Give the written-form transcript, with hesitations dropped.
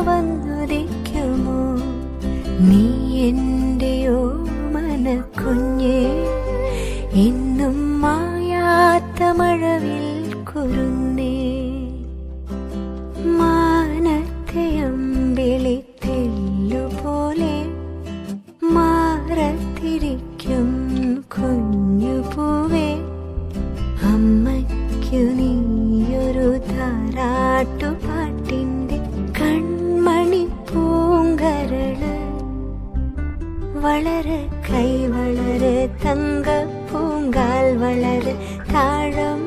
വന്നുദിക്കുമോ നീ എൻ്റെ ഓമനക്കുഞ്ഞേ, എന്നും മായാത്ത മഴവിൽ കുരുന്നേ. മാനത്തെ അമ്പിളിത്തെല്ലുപോലെ മാറത്തിരിക്കും കുഞ്ഞുപൂവേ, അമ്മയ്ക്കു നീയൊരു താരാട്ടുപാട്ടിൻ്റെ കൺമണി പൂങ്കരള്. വളര് കൈ വളര് തങ്കപ്പൂങ്കാൽ വളര് താഴം